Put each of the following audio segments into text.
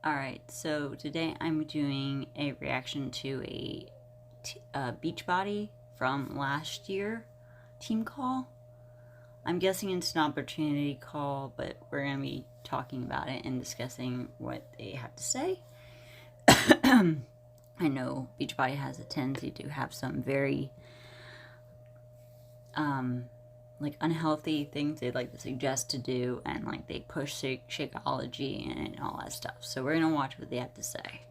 Alright, so today I'm doing a reaction to a Beachbody from last year team call. I'm guessing it's an opportunity call, but we're going to be talking about it and discussing what they have to say. I know Beachbody has a tendency to have some very unhealthy things they like to suggest to do, and they push Shakeology and all that stuff. So we're gonna watch what they have to say.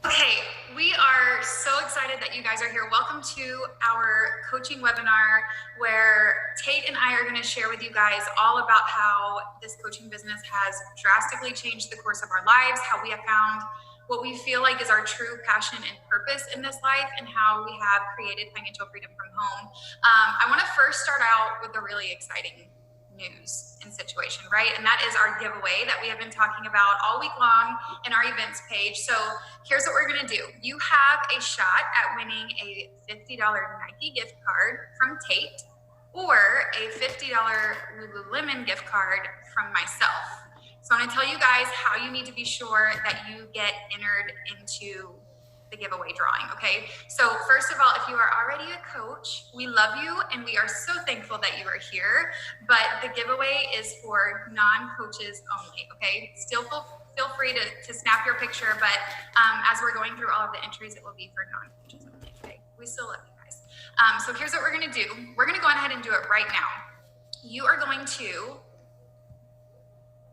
Okay, we are so excited that you guys are here. Welcome to our coaching webinar where Tate and I are going to share with you guys all about how this coaching business has drastically changed the course of our lives, how we have found what we feel like is our true passion and purpose in this life, and how we have created financial freedom from home. I want to first start out with a really exciting news and situation, right? And that is our giveaway that we have been talking about all week long in our events page. So here's what we're going to do. You have a shot at winning a $50 Nike gift card from Tate or a $50 Lululemon gift card from myself. So I'm going to tell you guys how you need to be sure that you get entered into the giveaway drawing, okay? So first of all, if you are already a coach, we love you and we are so thankful that you are here, but the giveaway is for non-coaches only, okay? Still feel free to snap your picture, but as we're going through all of the entries, it will be for non-coaches only, okay? We still love you guys. So here's what we're gonna do. We're gonna go ahead and do it right now. You are going to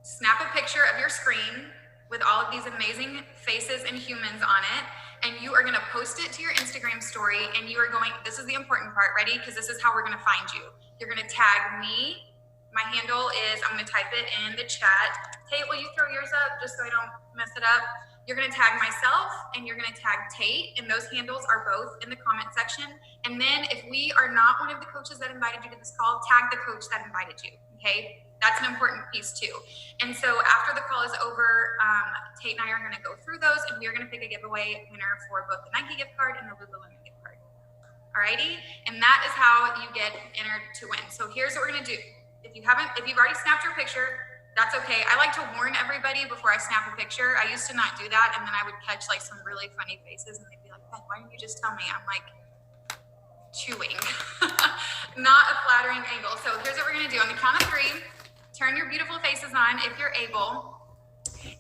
snap a picture of your screen with all of these amazing faces and humans on it, and you are gonna post it to your Instagram story, and you are going, this is the important part, ready? Because this is how we're gonna find you. You're gonna tag me. My handle is, I'm gonna type it in the chat. Tate, will you throw yours up just so I don't mess it up? You're gonna tag myself and you're gonna tag Tate, and those handles are both in the comment section. And then if we are not one of the coaches that invited you to this call, tag the coach that invited you, okay? That's an important piece too. And so after the call is over, Tate and I are gonna go through those, and we are gonna pick a giveaway winner for both the Nike gift card and the Lululemon gift card. Alrighty? And that is how you get entered to win. So here's what we're gonna do. If you've already snapped your picture, that's okay. I like to warn everybody before I snap a picture. I used to not do that, and then I would catch some really funny faces, and they'd be like, "Beth, why didn't you just tell me?" I'm like, chewing. Not a flattering angle. So here's what we're gonna do. On the count of 3, turn your beautiful faces on if you're able,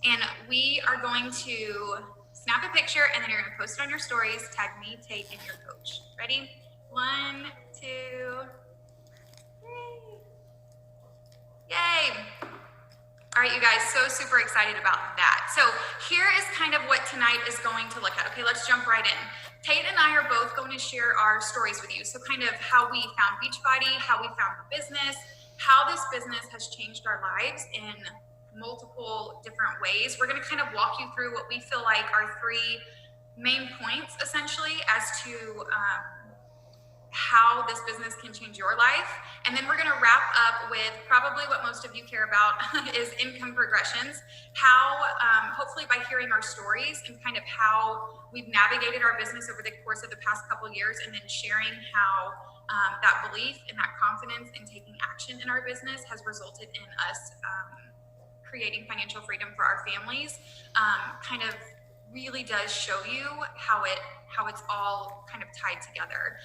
and we are going to snap a picture, and then you're gonna post it on your stories, tag me, Tate, and your coach. Ready? 1, 2, 3. Yay! All right, you guys, so super excited about that. So here is kind of what tonight is going to look at. Okay, let's jump right in. Tate and I are both going to share our stories with you. So kind of how we found Beachbody, how we found the business, how this business has changed our lives in multiple different ways. We're gonna kind of walk you through what we feel like are 3 main points, essentially, as to how this business can change your life. And then we're gonna wrap up with probably what most of you care about is income progressions. How, hopefully by hearing our stories and kind of how we've navigated our business over the course of the past couple years, and then sharing how that belief and that confidence in taking action in our business has resulted in us creating financial freedom for our families, kind of really does show you how it's all kind of tied together.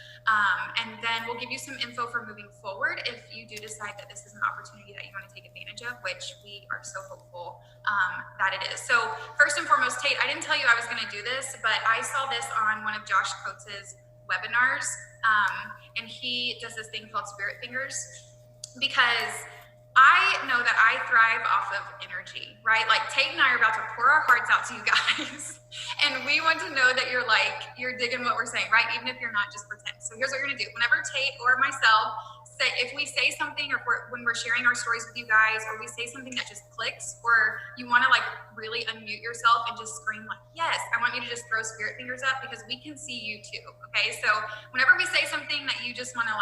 And then we'll give you some info for moving forward if you do decide that this is an opportunity that you want to take advantage of, which we are so hopeful that it is. So first and foremost, Tate, I didn't tell you I was going to do this, but I saw this on one of Josh Coates's webinars, and he does this thing called Spirit Fingers, because I know that I thrive off of energy, right? Like Tate and I are about to pour our hearts out to you guys, and we want to know that you're digging what we're saying, right? Even if you're not, just pretend. So here's what we're gonna do. Whenever Tate or myself if we say something, or when we're sharing our stories with you guys, or we say something that just clicks, or you want to really unmute yourself and just scream yes, I want you to just throw spirit fingers up, because we can see you too. Okay, so whenever we say something that you just want to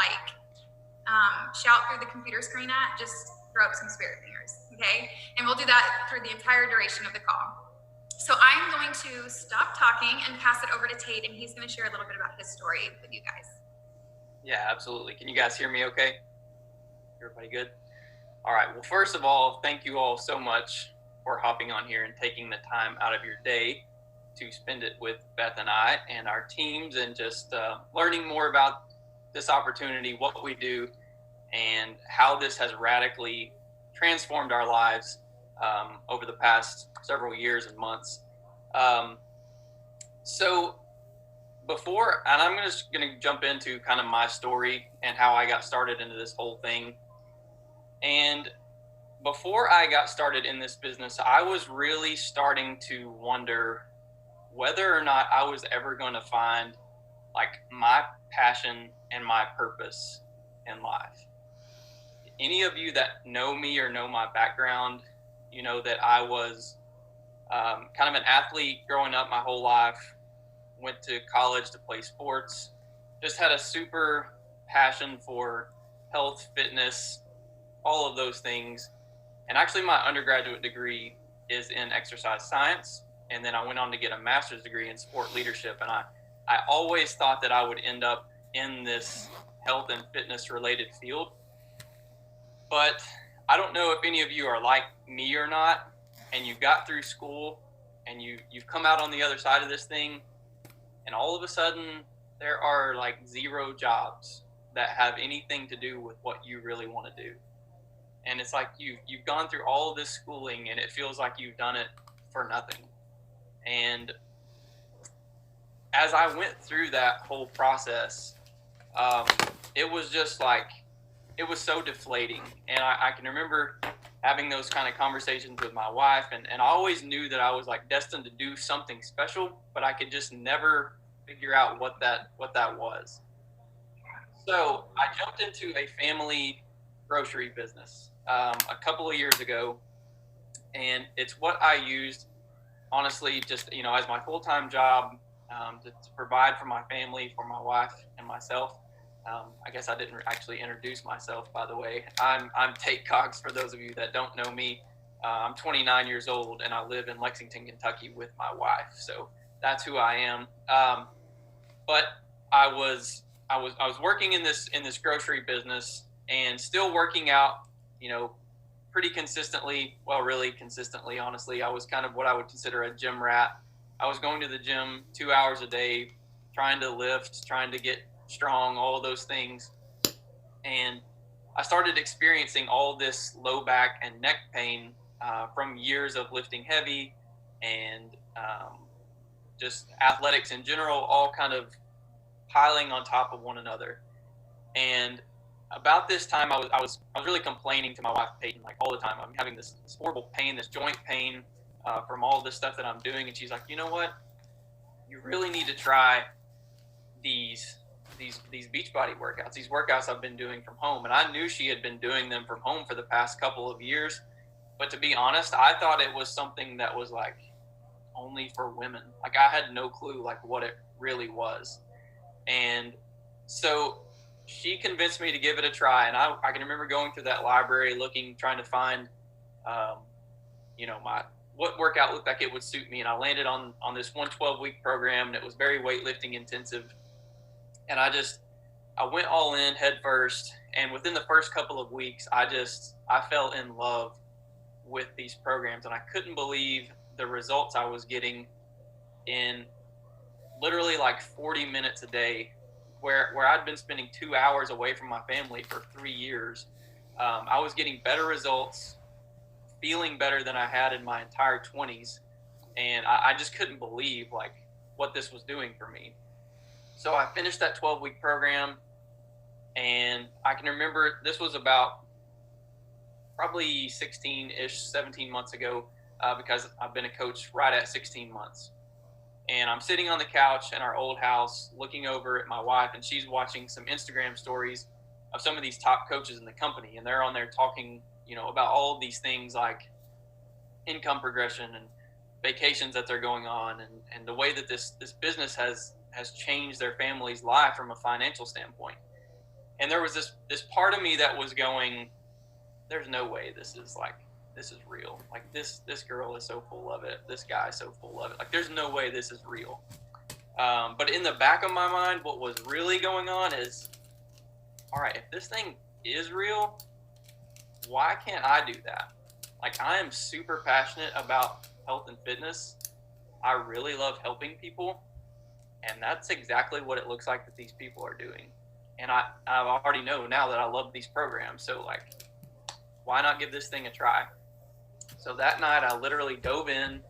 shout through the computer screen at, just throw up some spirit fingers, okay? And we'll do that through the entire duration of the call. So I'm going to stop talking and pass it over to Tate, and he's going to share a little bit about his story with you guys. Yeah, absolutely. Can you guys hear me okay? Everybody good? All right. Well, first of all, thank you all so much for hopping on here and taking the time out of your day to spend it with Beth and I and our teams, and just learning more about this opportunity, what we do, and how this has radically transformed our lives over the past several years and months. So before, and I'm just going to jump into kind of my story and how I got started into this whole thing. And before I got started in this business, I was really starting to wonder whether or not I was ever going to find like my passion and my purpose in life. Any of you that know me or know my background, you know that I was kind of an athlete growing up my whole life. Went to college to play sports, just had a super passion for health, fitness, all of those things. And actually my undergraduate degree is in exercise science. And then I went on to get a master's degree in sport leadership. And I always thought that I would end up in this health and fitness related field. But I don't know if any of you are like me or not, and you got through school and you've come out on the other side of this thing, and all of a sudden there are like 0 jobs that have anything to do with what you really want to do. And it's like you've gone through all of this schooling and it feels like you've done it for nothing. And as I went through that whole process, it was just like, it was so deflating. And I can remember having those kind of conversations with my wife, and I always knew that I was like destined to do something special, but I could just never figure out what that was. So I jumped into a family grocery business a couple of years ago, and it's what I used, honestly, just, you know, as my full-time job to provide for my family, for my wife and myself. I guess I didn't actually introduce myself, by the way. I'm Tate Cox, for those of you that don't know me. I'm 29 years old and I live in Lexington, Kentucky with my wife. So that's who I am. But I was working in this grocery business and still working out, you know, pretty consistently. Well, really consistently, honestly. I was kind of what I would consider a gym rat. I was going to the gym 2 hours a day, trying to lift, trying to get strong, all of those things. And I started experiencing all this low back and neck pain from years of lifting heavy and just athletics in general, all kind of piling on top of one another. And about this time, I was really complaining to my wife, Peyton, like all the time. I'm having this horrible pain, this joint pain from all this stuff that I'm doing. And she's like, you know what? You really need to try these Beachbody workouts, these workouts I've been doing from home. And I knew she had been doing them from home for the past couple of years. But to be honest, I thought it was something that was like only for women. Like I had no clue like what it really was. And so she convinced me to give it a try. And I can remember going through that library looking, trying to find, you know, what workout looked like it would suit me. And I landed on this 12-week program, and it was very weightlifting intensive. And I went all in head first. And within the first couple of weeks, I fell in love with these programs. And I couldn't believe the results I was getting in literally like 40 minutes a day, where I'd been spending 2 hours away from my family for 3 years. I was getting better results, feeling better than I had in my entire 20s. And I just couldn't believe like what this was doing for me. So I finished that 12-week program, and I can remember this was about probably 16-ish, 17 months ago, because I've been a coach right at 16 months. And I'm sitting on the couch in our old house looking over at my wife, and she's watching some Instagram stories of some of these top coaches in the company. And they're on there talking, you know, about all of these things like income progression and vacations that they're going on, and the way that this business has changed their family's life from a financial standpoint. And there was this part of me that was going, there's no way this is real. Like this girl is so full of it. This guy is so full of it. Like there's no way this is real. But in the back of my mind, what was really going on is, all right, if this thing is real, why can't I do that? Like, I am super passionate about health and fitness. I really love helping people, and that's exactly what it looks like that these people are doing. And I already know now that I love these programs, so like, why not give this thing a try? So that night I literally dove in,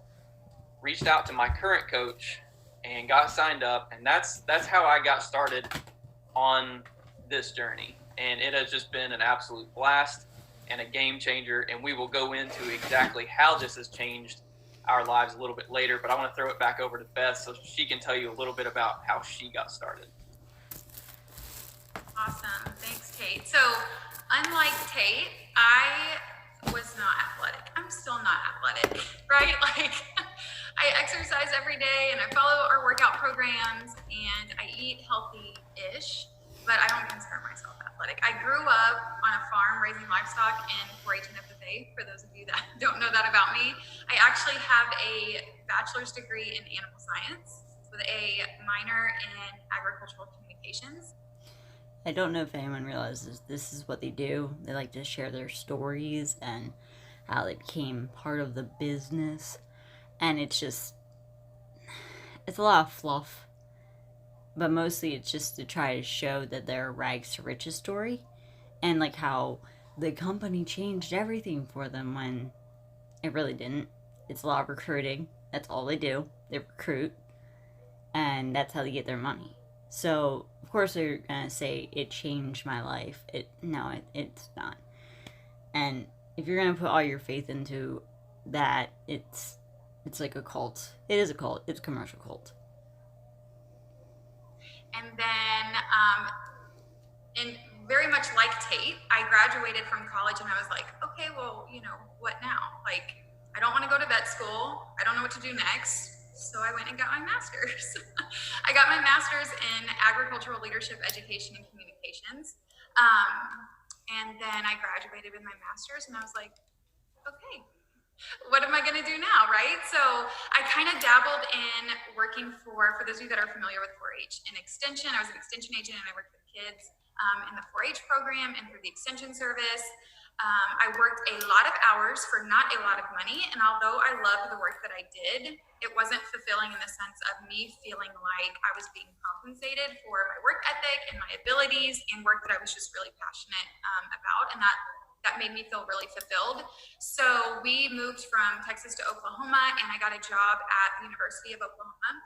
reached out to my current coach, and got signed up, and that's how I got started on this journey. And it has just been an absolute blast and a game changer, and we will go into exactly how this has changed our lives a little bit later, but I want to throw it back over to Beth so she can tell you a little bit about how she got started. Awesome. Thanks, Tate. So, unlike Tate, I was not athletic. I'm still not athletic, right? Like, I exercise every day and I follow our workout programs and I eat healthy-ish, but I don't consider myself athletic. I grew up on a farm raising livestock in 4-H and FFA, for those of you that don't know that about me. I actually have a bachelor's degree in animal science with a minor in agricultural communications. I don't know if anyone realizes this is what they do. They like to share their stories and how they became part of the business. And it's a lot of fluff. But mostly it's just to try to show that they're a rags to riches story. And like how the company changed everything for them when it really didn't. It's a lot of recruiting. That's all they do. They recruit. And that's how they get their money. So, of course, they're going to say, it changed my life. No, it's not. And if you're going to put all your faith into that, it's like a cult. It is a cult. It's a commercial cult. And then, and very much like Tate, I graduated from college and I was like, okay, well, what now? Like, I don't want to go to vet school. I don't know what to do next. So I went and got my master's. I got my master's in agricultural leadership, education, and communications. And then I graduated with my master's and I was like, okay, what am I going to do now, right? So I kind of dabbled in working for those of you that are familiar with 4-H, in extension. I was an extension agent and I worked with kids in the 4-H program and through the extension service. I worked a lot of hours for not a lot of money, and although I loved the work that I did, it wasn't fulfilling in the sense of me feeling like I was being compensated for my work ethic and my abilities and work that I was just really passionate about, and that made me feel really fulfilled. So we moved from Texas to Oklahoma, and I got a job at the University of Oklahoma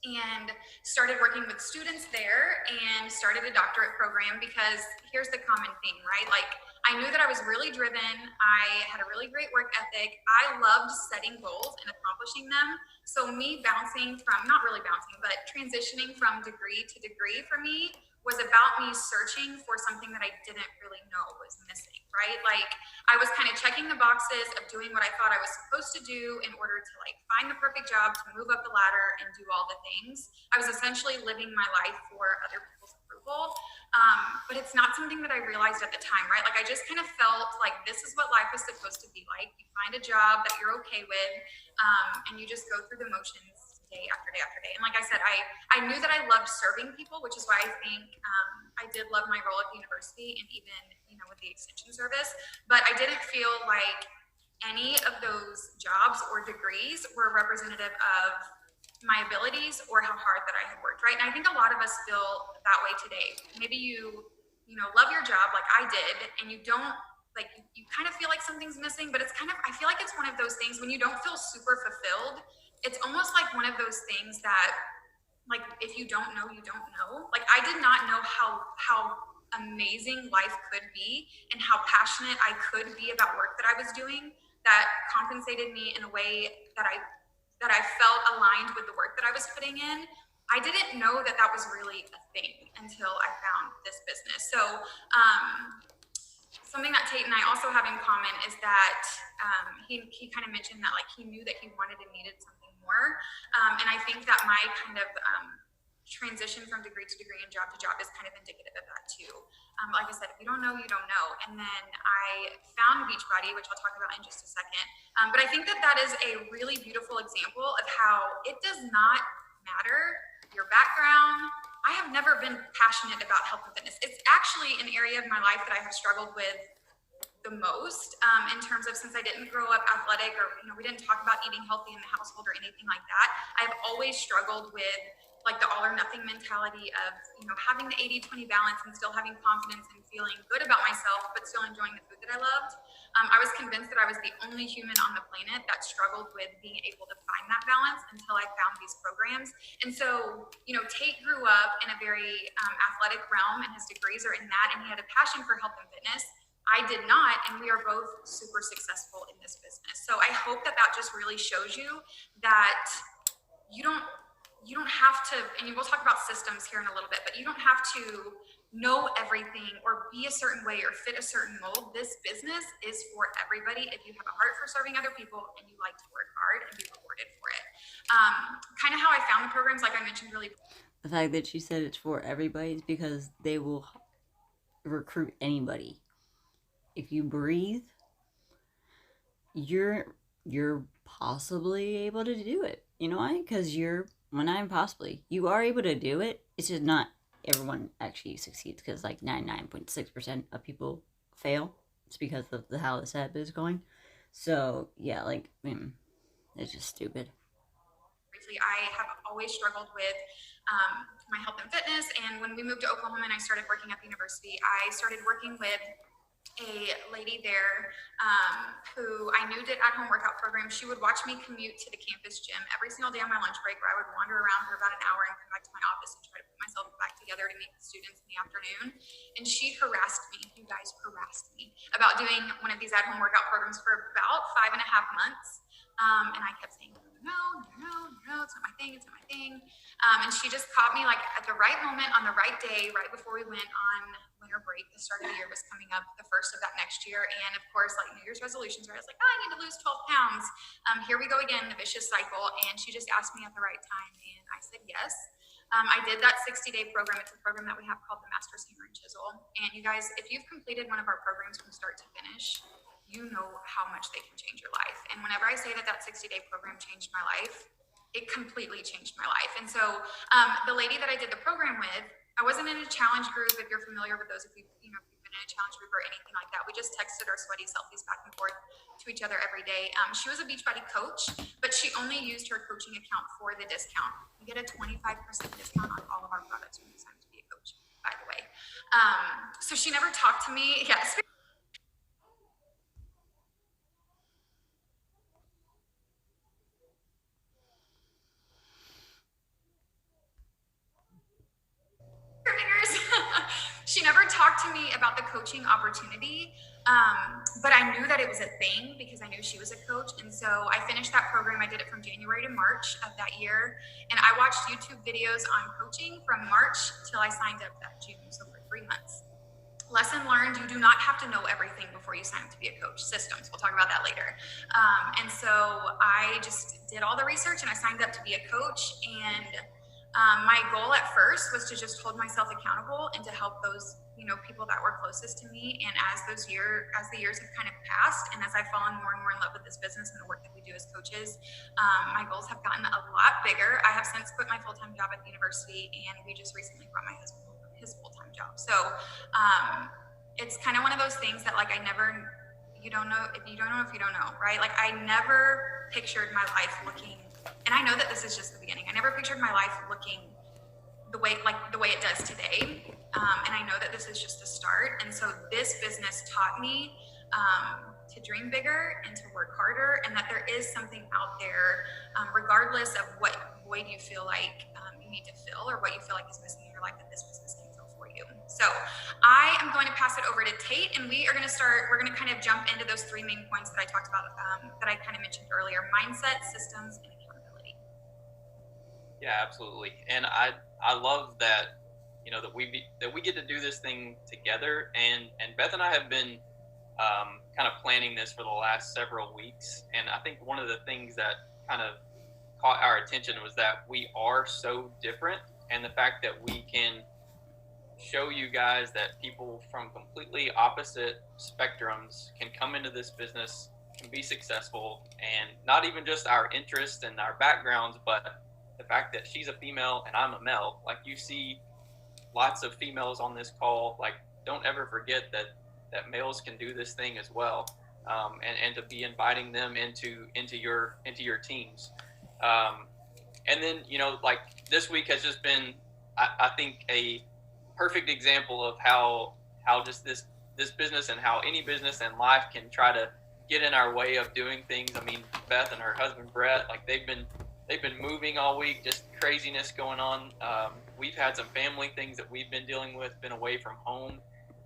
and started working with students there and started a doctorate program, because here's the common thing, right? Like, I knew that I was really driven. I had a really great work ethic. I loved setting goals and accomplishing them. So me not really bouncing, but transitioning from degree to degree for me was about me searching for something that I didn't really know was missing, right? Like, I was kind of checking the boxes of doing what I thought I was supposed to do in order to like find the perfect job, to move up the ladder and do all the things. I was essentially living my life for other people's approval. But it's not something that I realized at the time, right? Like, I just kind of felt like this is what life is supposed to be like. You find a job that you're okay with, and you just go through the motions day after day after day. And like I said, I knew that I loved serving people, which is why I think I did love my role at the university and even, with the extension service. But I didn't feel like any of those jobs or degrees were representative of my abilities or how hard that I had worked, right? And I think a lot of us feel that way today. Maybe you love your job like I did, and you don't, like, you kind of feel like something's missing, but it's kind of, I feel like it's one of those things when you don't feel super fulfilled. It's almost like one of those things that, like, if you don't know, you don't know. Like, I did not know how amazing life could be and how passionate I could be about work that I was doing that compensated me in a way that I felt aligned with the work that I was putting in. I didn't know that was really a thing until I found this business. So something that Tate and I also have in common is that he kind of mentioned that, like, he knew that he wanted and needed something more. And I think that my kind of transition from degree to degree and job to job is kind of indicative of that too. Like I said, if you don't know, you don't know. And then I found Beachbody, which I'll talk about in just a second. But I think that is a really beautiful example of how it does not matter your background. I have never been passionate about health and fitness. It's actually an area of my life that I have struggled with the most in terms of, since I didn't grow up athletic, or we didn't talk about eating healthy in the household or anything like that. I've always struggled with like the all or nothing mentality of having the 80-20 balance and still having confidence and feeling good about myself, but still enjoying the food that I loved. I was convinced that I was the only human on the planet that struggled with being able to find that balance until I found these programs. And so, Tate grew up in a very athletic realm, and his degrees are in that, and he had a passion for health and fitness. I did not, and we are both super successful in this business. So I hope that just really shows you that you don't have to, and we'll talk about systems here in a little bit, but you don't have to know everything or be a certain way or fit a certain mold. This business is for everybody if you have a heart for serving other people and you like to work hard and be rewarded for it. Kind of how I found the programs, like I mentioned, really. The fact that she said it's for everybody is because they will recruit anybody. If you breathe, you're possibly able to do it. You know why? Because you are able to do it. It's just not everyone actually succeeds, because like 99.6% of people fail. It's because of how the setup is going. So yeah, it's just stupid. I have always struggled with my health and fitness, and when we moved to Oklahoma and I started working at the university, I started working with a lady there who I knew did at-home workout programs. She would watch me commute to the campus gym every single day on my lunch break, where I would wander around for about an hour and come back to my office and try to put myself back together to meet the students in the afternoon. And she harassed me, you guys harassed me, about doing one of these at-home workout programs for about 5.5 months. And I kept saying, no, it's not my thing. And she just caught me like at the right moment, on the right day, right before we went on winter break. The start of the year was coming up, the first of that next year. And of course, like New Year's resolutions, where I was like, I need to lose 12 pounds. Here we go again, the vicious cycle. And she just asked me at the right time, and I said yes. I did that 60-day program. It's a program that we have called the Master's Hammer and Chisel. And you guys, if you've completed one of our programs from start to finish, you know how much they can change your life. And whenever I say that 60-day program changed my life, it completely changed my life. And so the lady that I did the program with, I wasn't in a challenge group. If you're familiar with those, if you've been in a challenge group or anything like that, we just texted our sweaty selfies back and forth to each other every day. She was a Beachbody coach, but she only used her coaching account for the discount. You get a 25% discount on all of our products when you sign up to be a coach, by the way. So she never talked to me. Yes. She never talked to me about the coaching opportunity, but I knew that it was a thing because I knew she was a coach. And so I finished that program. I did it from January to March of that year. And I watched YouTube videos on coaching from March till I signed up that June, so for 3 months. Lesson learned, you do not have to know everything before you sign up to be a coach. Systems, we'll talk about that later. And so I just did all the research and I signed up to be a coach. And my goal at first was to just hold myself accountable and to help those, people that were closest to me. And as the years have kind of passed, and as I've fallen more and more in love with this business and the work that we do as coaches, my goals have gotten a lot bigger. I have since quit my full-time job at the university, and we just recently brought my husband home from his full-time job. So it's kind of one of those things that you don't know if you don't know, right? Like I never pictured my life looking, and I know that this is just the beginning. I never pictured my life looking the way it does today. And I know that this is just the start. And so this business taught me to dream bigger and to work harder, and that there is something out there, regardless of what void you feel like you need to fill or what you feel like is missing in your life, that this business can fill for you. So I am going to pass it over to Tate, and we're going to kind of jump into those 3 main points that I talked about, that I kind of mentioned earlier: mindset, systems, and accountability. Yeah, absolutely. And I love that, that we get to do this thing together. And Beth and I have been kind of planning this for the last several weeks. And I think one of the things that kind of caught our attention was that we are so different, and the fact that we can show you guys that people from completely opposite spectrums can come into this business, can be successful, and not even just our interests and our backgrounds, but the fact that she's a female and I'm a male. Like, you see lots of females on this call. Like, don't ever forget that that males can do this thing as well, and to be inviting them into your teams. And then, like this week has just been, I think, a perfect example of how just this business and how any business and life can try to get in our way of doing things. I mean, Beth and her husband Brett, like they've been moving all week, just craziness going on. We've had some family things that we've been dealing with, been away from home,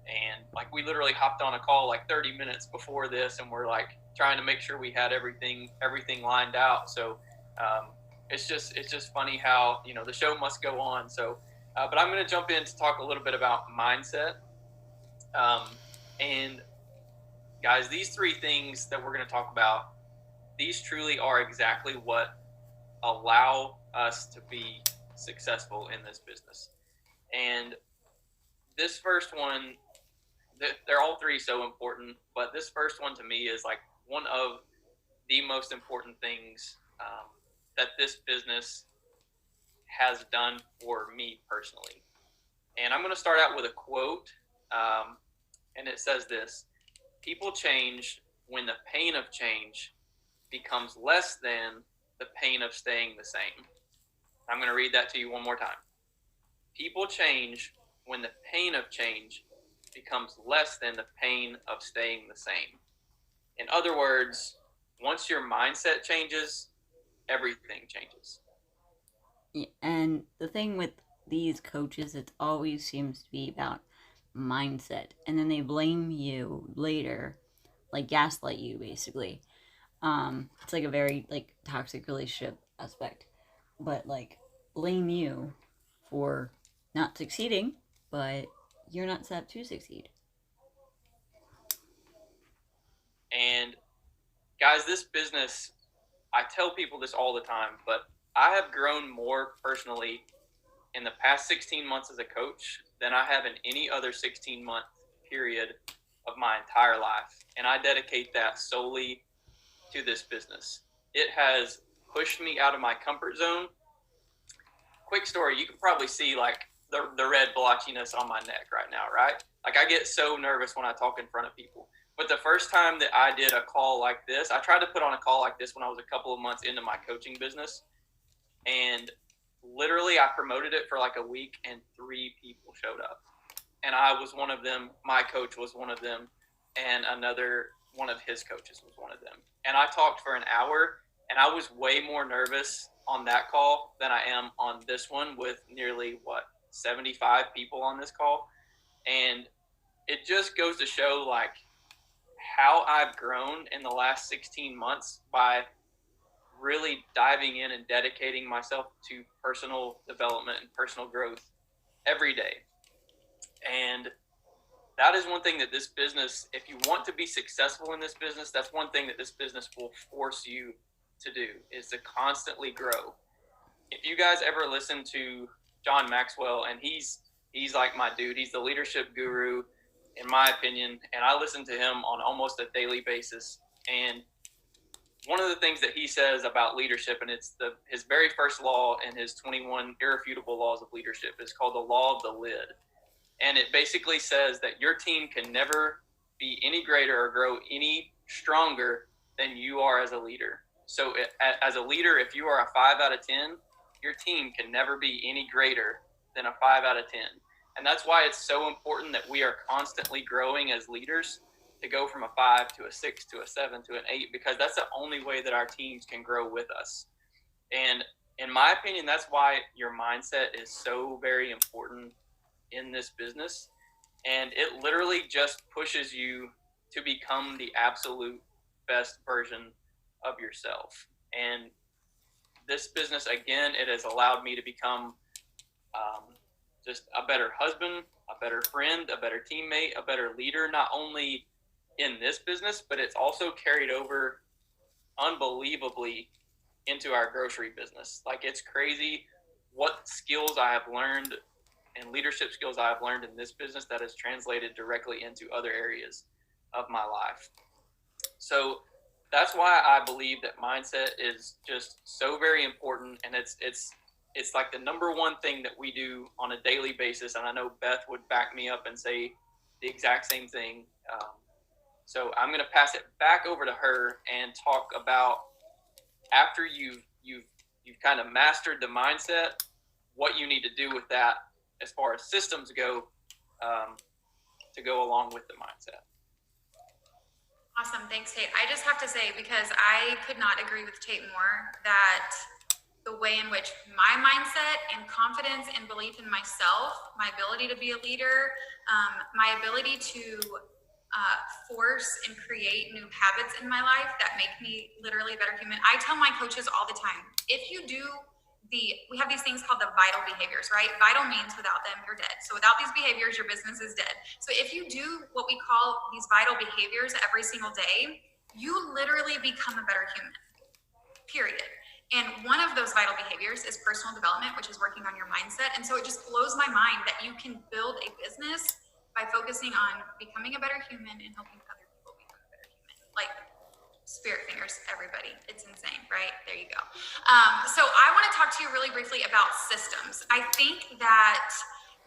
and like we literally hopped on a call like 30 minutes before this, and we're like trying to make sure we had everything lined out. So it's just funny how the show must go on. So, but I'm going to jump in to talk a little bit about mindset. And guys, these three things that we're going to talk about, these truly are exactly what allow us to be successful in this business. And this first one, they're all three so important, but this first one to me is like one of the most important things that this business has done for me personally. And I'm going to start out with a quote, and it says this: people change when the pain of change becomes less than the pain of staying the same. I'm going to read that to you one more time. People change when the pain of change becomes less than the pain of staying the same. In other words, once your mindset changes, everything changes. Yeah, and the thing with these coaches, it always seems to be about mindset, and then they blame you later, like gaslight you basically. It's like a very like toxic relationship aspect, but like blame you for not succeeding, but you're not set up to succeed. And guys, this business, I tell people this all the time, but I have grown more personally in the past 16 months as a coach than I have in any other 16-month period of my entire life. And I dedicate that solely to this business. It has pushed me out of my comfort zone. Quick story, you can probably see like the red blotchiness on my neck right now, right? Like I get so nervous when I talk in front of people. But the first time that I did a call like this, I tried to put on a call like this when I was a couple of months into my coaching business. And literally I promoted it for like a week and 3 people showed up. And I was one of them. My coach was one of them. And another one of his coaches was one of them. And I talked for an hour, and I was way more nervous on that call than I am on this one with nearly 75 people on this call. And it just goes to show like how I've grown in the last 16 months by really diving in and dedicating myself to personal development and personal growth every day. And that is one thing that this business, if you want to be successful in this business, that's one thing that this business will force you to do, is to constantly grow. If you guys ever listen to John Maxwell, and he's like my dude, he's the leadership guru in my opinion, and I listen to him on almost a daily basis. And one of the things that he says about leadership, and it's his very first law in his 21 irrefutable laws of leadership, is called the law of the lid. And it basically says that your team can never be any greater or grow any stronger than you are as a leader. So as a leader, if you are a 5 out of 10, your team can never be any greater than a 5 out of 10. And that's why it's so important that we are constantly growing as leaders, to go from a 5 to a 6 to a 7 to an 8, because that's the only way that our teams can grow with us. And in my opinion, that's why your mindset is so very important in this business. And it literally just pushes you to become the absolute best version of yourself. And this business, again, it has allowed me to become just a better husband, a better friend, a better teammate, a better leader, not only in this business, but it's also carried over unbelievably into our grocery business. Like, it's crazy what skills I have learned and leadership skills I have learned in this business that has translated directly into other areas of my life. So that's why I believe that mindset is just so very important, and it's like the number one thing that we do on a daily basis. And I know Beth would back me up and say the exact same thing. So I'm going to pass it back over to her and talk about, after you've kind of mastered the mindset, what you need to do with that as far as systems go, to go along with the mindset. Awesome. Thanks, Tate. I just have to say, because I could not agree with Tate more, that the way in which my mindset and confidence and belief in myself, my ability to be a leader, my ability to force and create new habits in my life that make me literally a better human. I tell my coaches all the time, if you do we have these things called the vital behaviors, right? Vital means without them, you're dead. So without these behaviors, your business is dead. So if you do what we call these vital behaviors every single day, you literally become a better human, period. And one of those vital behaviors is personal development, which is working on your mindset. And so it just blows my mind that you can build a business by focusing on becoming a better human and helping other people become a better human. Like, spirit fingers, everybody. It's insane, right? There you go. So I want to talk to you really briefly about systems. I think that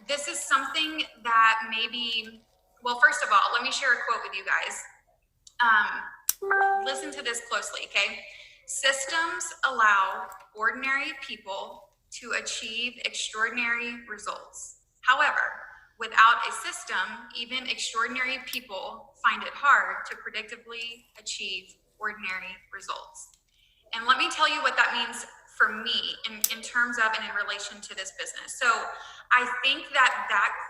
this is something that maybe, well, first of all, let me share a quote with you guys. Listen to this closely, okay? Systems allow ordinary people to achieve extraordinary results. However, without a system, even extraordinary people find it hard to predictably achieve ordinary results. And let me tell you what that means for me in terms of and in relation to this business. So I think that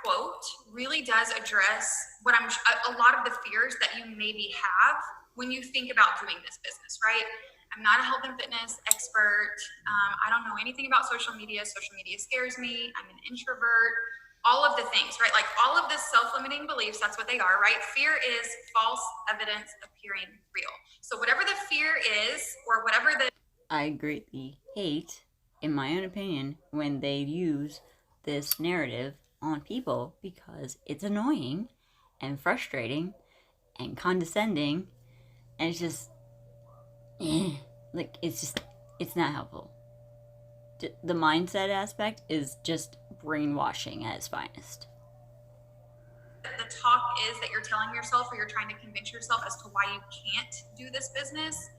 quote really does address what a lot of the fears that you maybe have when you think about doing this business, right? I'm not a health and fitness expert. I don't know anything about social media. Social media scares me. I'm an introvert. All of the things, right? Like all of the self-limiting beliefs, that's what they are, right? Fear is false evidence appearing real. So whatever the fear is, or whatever the... I greatly hate, in my own opinion, when they use this narrative on people because it's annoying and frustrating and condescending, and it's just, like, it's not helpful. The mindset aspect is just brainwashing at its finest. The talk is that you're telling yourself, or you're trying to convince yourself as to why you can't do this business.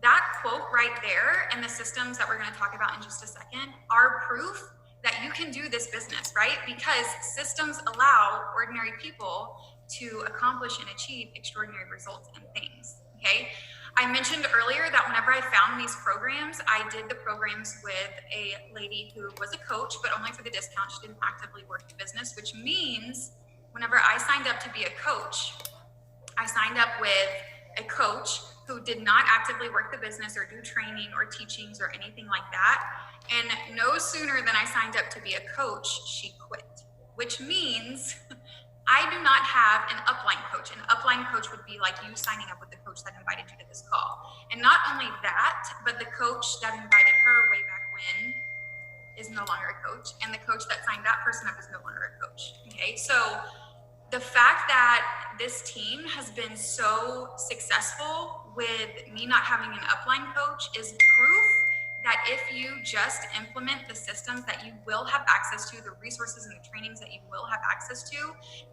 That quote right there and the systems that we're going to talk about in just a second are proof that you can do this business, right? Because systems allow ordinary people to accomplish and achieve extraordinary results and things, okay? I mentioned earlier that whenever I found these programs, I did the programs with a lady who was a coach, but only for the discount. She didn't actively work the business, which means whenever I signed up to be a coach, I signed up with a coach who did not actively work the business or do training or teachings or anything like that. And no sooner than I signed up to be a coach, she quit, which means I do not have an upline coach. An upline coach would be like you signing up with the coach that invited you to this call. And not only that, but the coach that invited her way back when is no longer a coach. And the coach that signed that person up is no longer a coach. Okay, so the fact that this team has been so successful with me not having an upline coach is proof that if you just implement the systems that you will have access to, the resources and the trainings that you will have access to,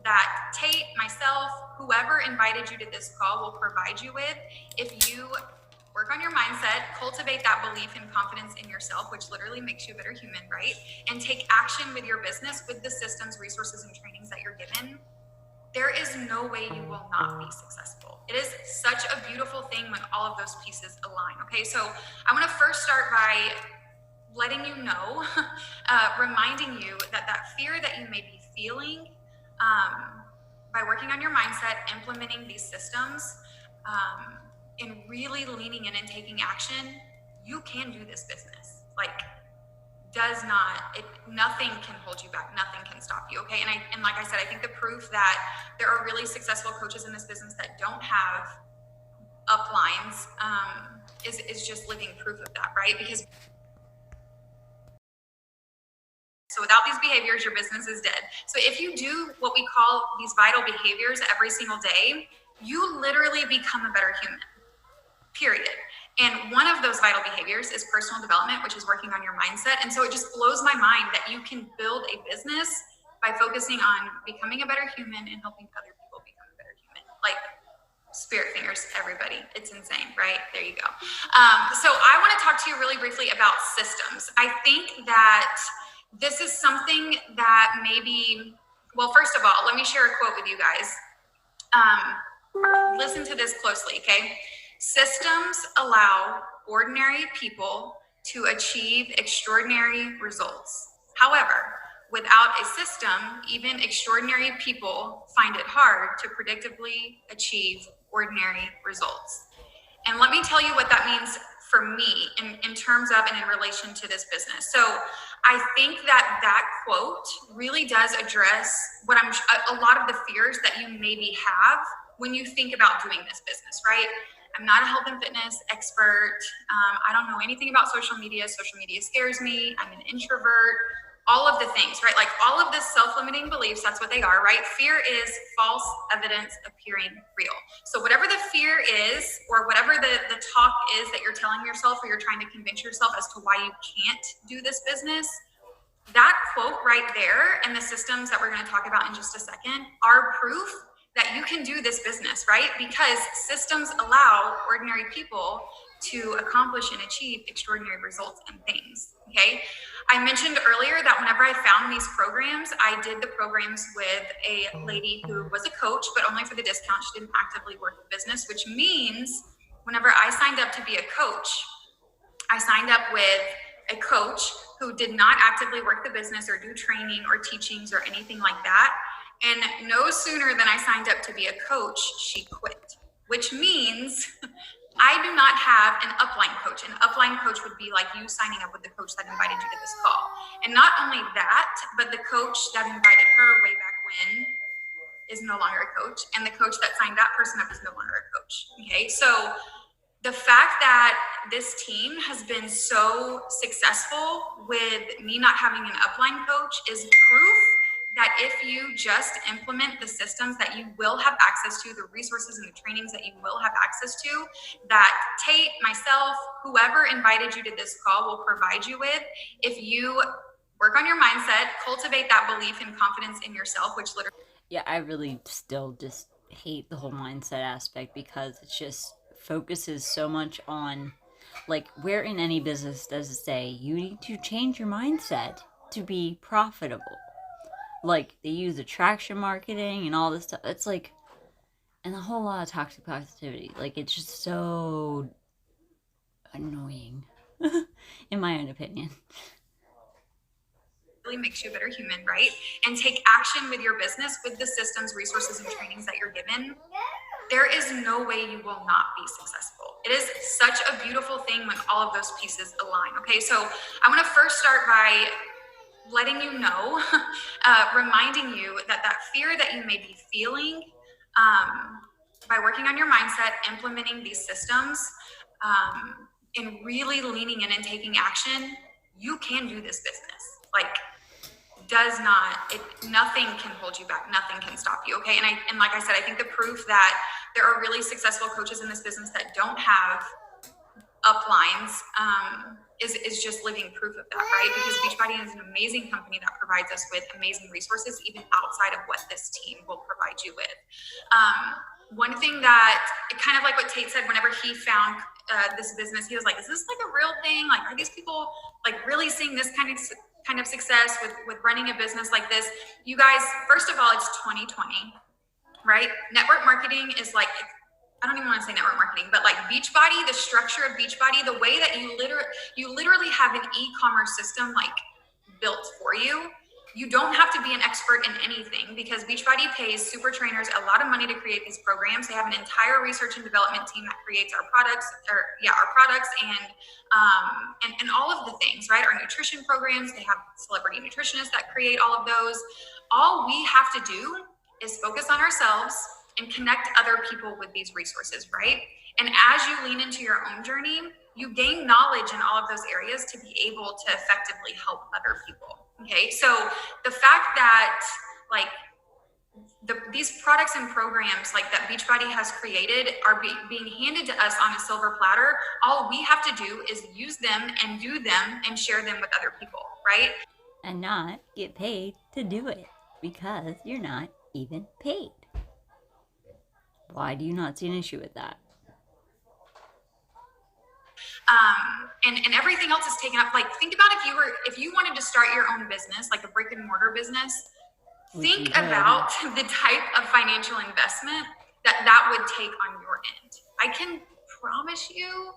that Tate, myself, whoever invited you to this call will provide you with, if you work on your mindset, cultivate that belief and confidence in yourself, which literally makes you a better human, right? And take action with your business with the systems, resources, and trainings that you're given, there is no way you will not be successful. It is such a beautiful thing when all of those pieces align, okay? So I wanna first start by letting you know, reminding you that fear that you may be feeling by working on your mindset, implementing these systems, and really leaning in and taking action, you can do this business. Like, nothing can hold you back, nothing can stop you, okay? And like I said, I think the proof that there are really successful coaches in this business that don't have uplines is just living proof of that, right? Because so without these behaviors, your business is dead. So if you do what we call these vital behaviors every single day, you literally become a better human, period. And one of those vital behaviors is personal development, which is working on your mindset. And so it just blows my mind that you can build a business by focusing on becoming a better human and helping other people become a better human. like spirit fingers, everybody. It's insane, right? There you go. So I want to talk to you really briefly about systems. I think that this is something that maybe, well, first of all, let me share a quote with you guys. Listen to this closely, okay? Systems allow ordinary people to achieve extraordinary results. However, without a system, even extraordinary people find it hard to predictably achieve ordinary results. And let me tell you what that means for me in terms of and in relation to this business. So I think that that quote really does address what a lot of the fears that you maybe have when you think about doing this business, right? I'm not a health and fitness expert. I don't know anything about social media. Social media scares me. I'm an introvert. All of the things, right? Like all of the self-limiting beliefs, that's what they are, right? Fear is false evidence appearing real. So whatever the fear is, or whatever the talk is that you're telling yourself, or you're trying to convince yourself as to why you can't do this business, that quote right there and the systems that we're going to talk about in just a second are proof that you can do this business, right? Because systems allow ordinary people to accomplish and achieve extraordinary results and things, okay? I mentioned earlier that whenever I found these programs, I did the programs with a lady who was a coach, but only for the discount. She didn't actively work the business, which means whenever I signed up to be a coach, I signed up with a coach who did not actively work the business or do training or teachings or anything like that. And no sooner than I signed up to be a coach, she quit, which means I do not have an upline coach. An upline coach would be like you signing up with the coach that invited you to this call. And not only that, but the coach that invited her way back when is no longer a coach. And the coach that signed that person up is no longer a coach. Okay, so the fact that this team has been so successful with me not having an upline coach is proof that if you just implement the systems that you will have access to, the resources and the trainings that you will have access to, that Tate, myself, whoever invited you to this call will provide you with, if you work on your mindset, cultivate that belief and confidence in yourself, which literally... Yeah, I really still just hate the whole mindset aspect because it just focuses so much on, like, where in any business does it say you need to change your mindset to be profitable? Like, they use attraction marketing and all this stuff. It's like, and a whole lot of toxic positivity. Like, it's just so annoying, in my own opinion. Really makes you a better human, right? And take action with your business, with the systems, resources, and trainings that you're given. There is no way you will not be successful. It is such a beautiful thing when all of those pieces align. Okay, so I want to first start by letting you know, reminding you that that fear that you may be feeling by working on your mindset, implementing these systems, and really leaning in and taking action, you can do this business. Like, nothing can hold you back. Nothing can stop you. Okay. And like I said, I think the proof that there are really successful coaches in this business that don't have uplines, is just living proof of that, right? Because Beachbody is an amazing company that provides us with amazing resources, even outside of what this team will provide you with. One thing that, kind of like what Tate said, whenever he found this business, he was like, is this like a real thing? Like, are these people like really seeing this kind of success with running a business like this? You guys, first of all, it's 2020, right? Network marketing is like, I don't even want to say network marketing, but like Beachbody, the structure of Beachbody, the way that you literally have an e-commerce system like built for you. You don't have to be an expert in anything because Beachbody pays super trainers a lot of money to create these programs. They have an entire research and development team that creates our products and all of the things, right? Our nutrition programs, they have celebrity nutritionists that create all of those. All we have to do is focus on ourselves and connect other people with these resources, right? And as you lean into your own journey, you gain knowledge in all of those areas to be able to effectively help other people. Okay, so the fact that like these products and programs like that Beachbody has created are being handed to us on a silver platter, all we have to do is use them and do them and share them with other people, right? And not get paid to do it because you're not even paid. Why do you not see an issue with that? And everything else is taken up. Like, think about if you wanted to start your own business, like a brick and mortar business, think about the type of financial investment that would take on your end. I can promise you,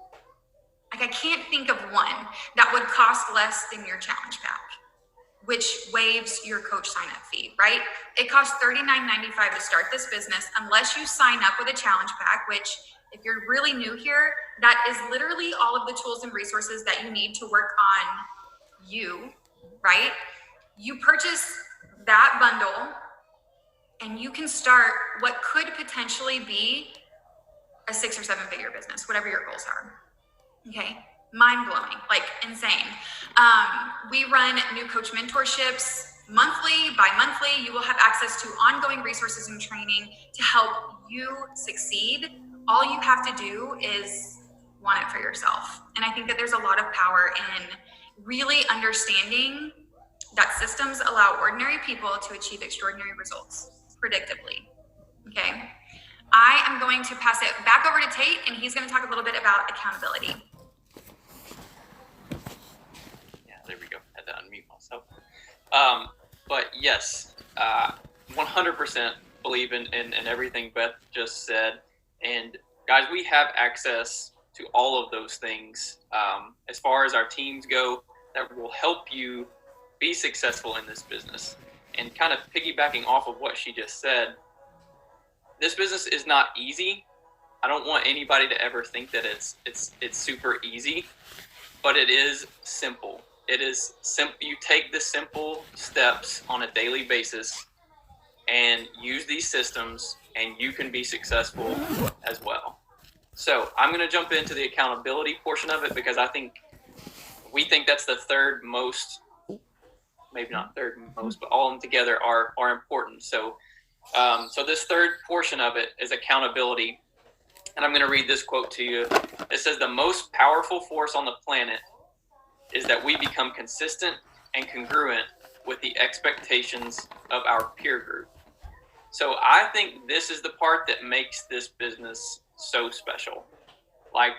like, I can't think of one that would cost less than your challenge pack, which waives your coach sign up fee, right? It costs $39.95 to start this business unless you sign up with a challenge pack, which, if you're really new here, that is literally all of the tools and resources that you need to work on you, right? You purchase that bundle and you can start what could potentially be a 6 or 7 figure business, whatever your goals are. Okay, mind blowing, like insane. We run new coach mentorships monthly, bi-monthly. You will have access to ongoing resources and training to help you succeed. All you have to do is want it for yourself. And I think that there's a lot of power in really understanding that systems allow ordinary people to achieve extraordinary results predictably. Okay, I am going to pass it back over to Tate, and he's going to talk a little bit about accountability. There we go. Had to unmute myself. But yes, 100% believe in everything Beth just said. And guys, we have access to all of those things as far as our teams go that will help you be successful in this business. And kind of piggybacking off of what she just said, this business is not easy. I don't want anybody to ever think that it's super easy, but it is simple. It is simple. You take the simple steps on a daily basis and use these systems, and you can be successful as well. So I'm going to jump into the accountability portion of it because we think that's the third most, maybe not third most, but all of them together are important. So this third portion of it is accountability. And I'm going to read this quote to you. It says, "The most powerful force on the planet is that we become consistent and congruent with the expectations of our peer group." So I think this is the part that makes this business so special. Like,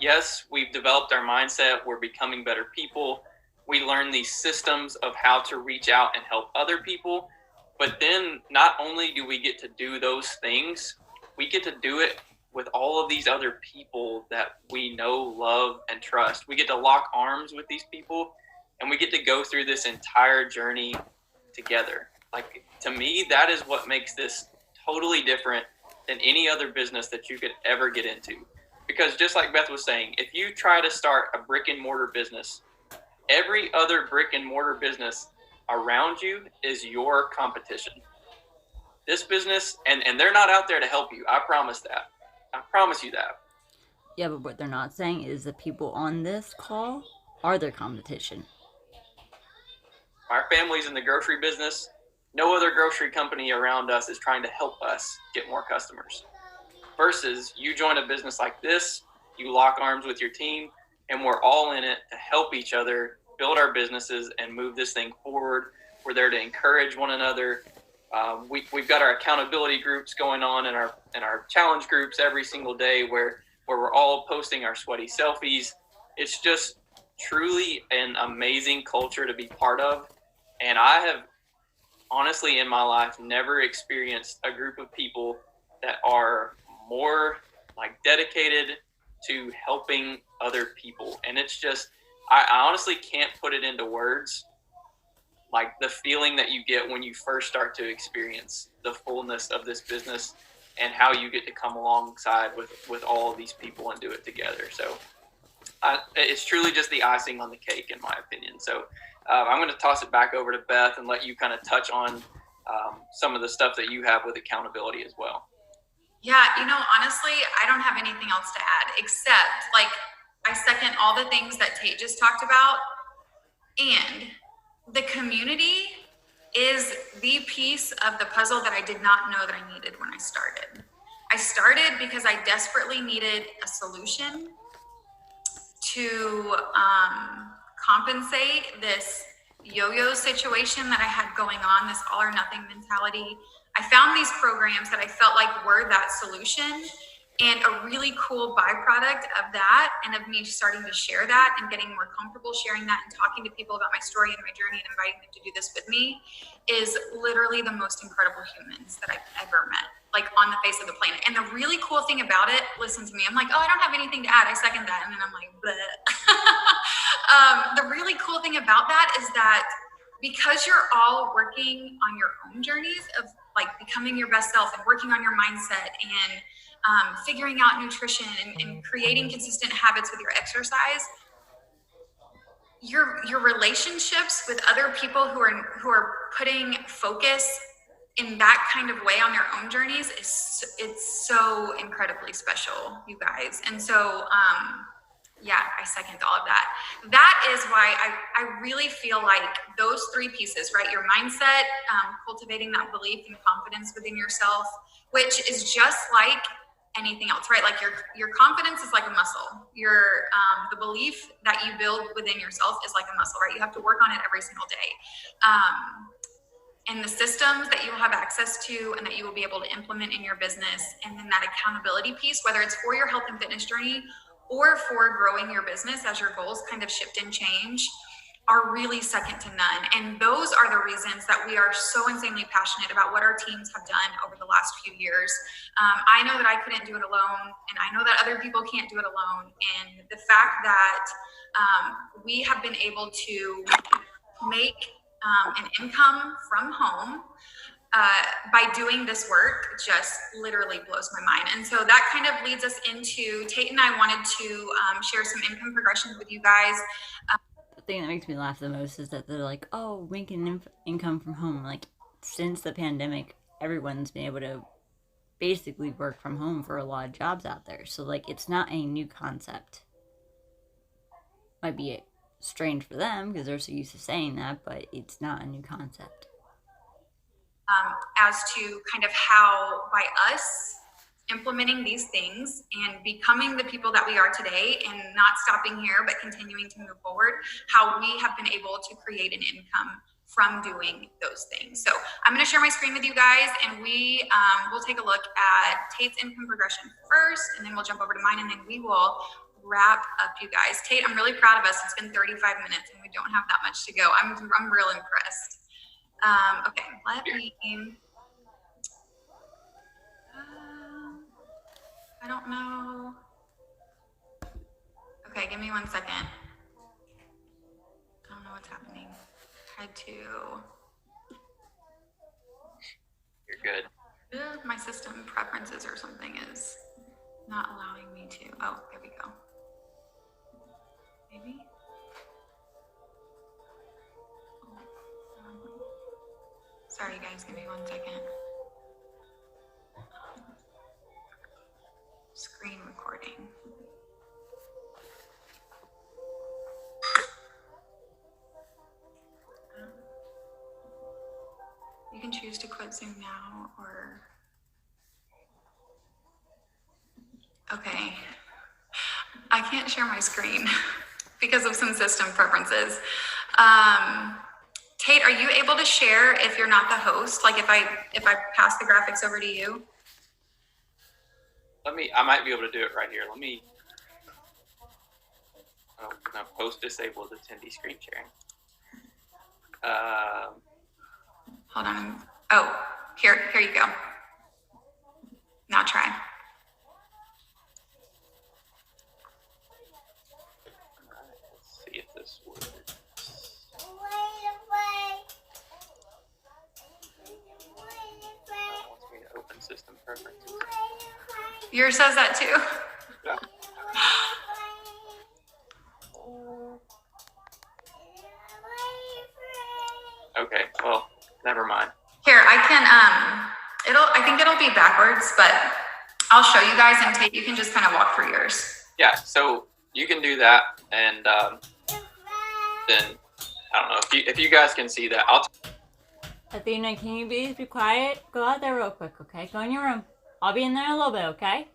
yes, we've developed our mindset. We're becoming better people. We learn these systems of how to reach out and help other people. But then not only do we get to do those things, we get to do it with all of these other people that we know, love, and trust. We get to lock arms with these people, and we get to go through this entire journey together. Like, to me, that is what makes this totally different than any other business that you could ever get into. Because just like Beth was saying, if you try to start a brick and mortar business, every other brick and mortar business around you is your competition. This business, and they're not out there to help you. I promise that. I promise you that. Yeah, but what they're not saying is the people on this call are their competition. Our family's in the grocery business. No other grocery company around us is trying to help us get more customers. Versus you join a business like this, you lock arms with your team, and we're all in it to help each other build our businesses and move this thing forward. We're there to encourage one another. We've got our accountability groups going on in our challenge groups every single day where we're all posting our sweaty selfies. It's just truly an amazing culture to be part of. And I have honestly in my life never experienced a group of people that are more like dedicated to helping other people. And it's just, I honestly can't put it into words, like the feeling that you get when you first start to experience the fullness of this business and how you get to come alongside with all of these people and do it together. So it's truly just the icing on the cake, in my opinion. So I'm going to toss it back over to Beth and let you kind of touch on some of the stuff that you have with accountability as well. Yeah, honestly, I don't have anything else to add except, like, I second all the things that Tate just talked about. And the community is the piece of the puzzle that I did not know that I needed when I started. I started because I desperately needed a solution to compensate this yo-yo situation that I had going on, this all or nothing mentality. I found these programs that I felt like were that solution. And a really cool byproduct of that and of me starting to share that and getting more comfortable sharing that and talking to people about my story and my journey and inviting them to do this with me is literally the most incredible humans that I've ever met, like on the face of the planet. And the really cool thing about it, listen to me, I'm like, oh, I don't have anything to add. I second that. And then I'm like, bleh. The really cool thing about that is that because you're all working on your own journeys of like becoming your best self and working on your mindset and figuring out nutrition and creating consistent habits with your exercise, your relationships with other people who are putting focus in that kind of way on their own journeys it's so incredibly special, you guys. And so yeah, I second all of that. That is why I really feel like those three pieces, right? Your mindset, cultivating that belief and confidence within yourself, which is just like anything else, right? Like your confidence is like a muscle. Your the belief that you build within yourself is like a muscle, right? You have to work on it every single day. And the systems that you will have access to and that you will be able to implement in your business, and then that accountability piece, whether it's for your health and fitness journey or for growing your business as your goals kind of shift and change, are really second to none. And those are the reasons that we are so insanely passionate about what our teams have done over the last few years. I know that I couldn't do it alone, and I know that other people can't do it alone. And the fact that we have been able to make an income from home by doing this work just literally blows my mind. And so that kind of leads us into, Tate and I wanted to share some income progressions with you guys. The thing that makes me laugh the most is that they're like, oh, making income from home. Like, since the pandemic, everyone's been able to basically work from home for a lot of jobs out there. So, like, it's not a new concept. Might be strange for them because they're so used to saying that, but it's not a new concept. As to kind of how, by us implementing these things and becoming the people that we are today and not stopping here but continuing to move forward, how we have been able to create an income from doing those things. So I'm going to share my screen with you guys, and we will take a look at Tate's income progression first, and then we'll jump over to mine, and then we will wrap up, you guys. Tate, I'm really proud of us. It's been 35 minutes and we don't have that much to go. I'm real impressed. Okay, let me, I don't know. Okay, give me 1 second. I don't know what's happening. Tried to. You're good. My system preferences or something is not allowing me to. Oh, there we go. Maybe. Sorry guys, give me 1 second. Screen recording. You can choose to quit Zoom now or... Okay. I can't share my screen because of some system preferences. Tate, are you able to share if you're not the host? Like if I pass the graphics over to you? I might be able to do it right here. Let me, oh, no, post disabled attendee screen sharing. Hold on. Oh, here you go. Now try. Let's see if this works. Wants me to open system preferences. Yours says that too. Yeah. Okay, well, never mind. Here, I can, I think it'll be backwards, but I'll show you guys and Tate, you can just kind of walk through yours. Yeah, so you can do that, and then, I don't know, if you guys can see that, Athena, can you please be quiet? Go out there real quick, okay? Go in your room. I'll be in there in a little bit, okay?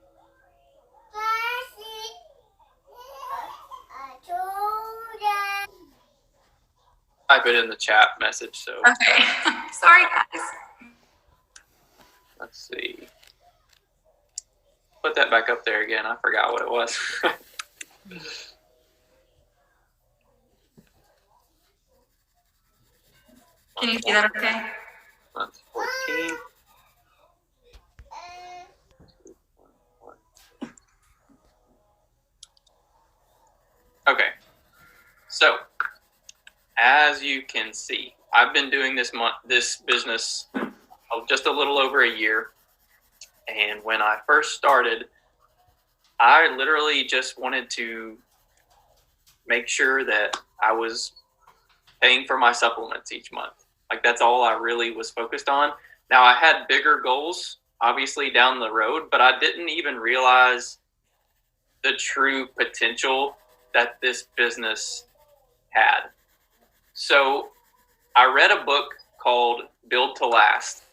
type it in the chat message, so. Okay, sorry guys. Let's see. Put that back up there again. I forgot what it was. Can you see that okay? Month 14. Okay. So, as you can see, I've been doing this business just a little over a year. And when I first started, I literally just wanted to make sure that I was paying for my supplements each month. Like, that's all I really was focused on. Now, I had bigger goals, obviously, down the road, but I didn't even realize the true potential that this business had. So I read a book called Build to Last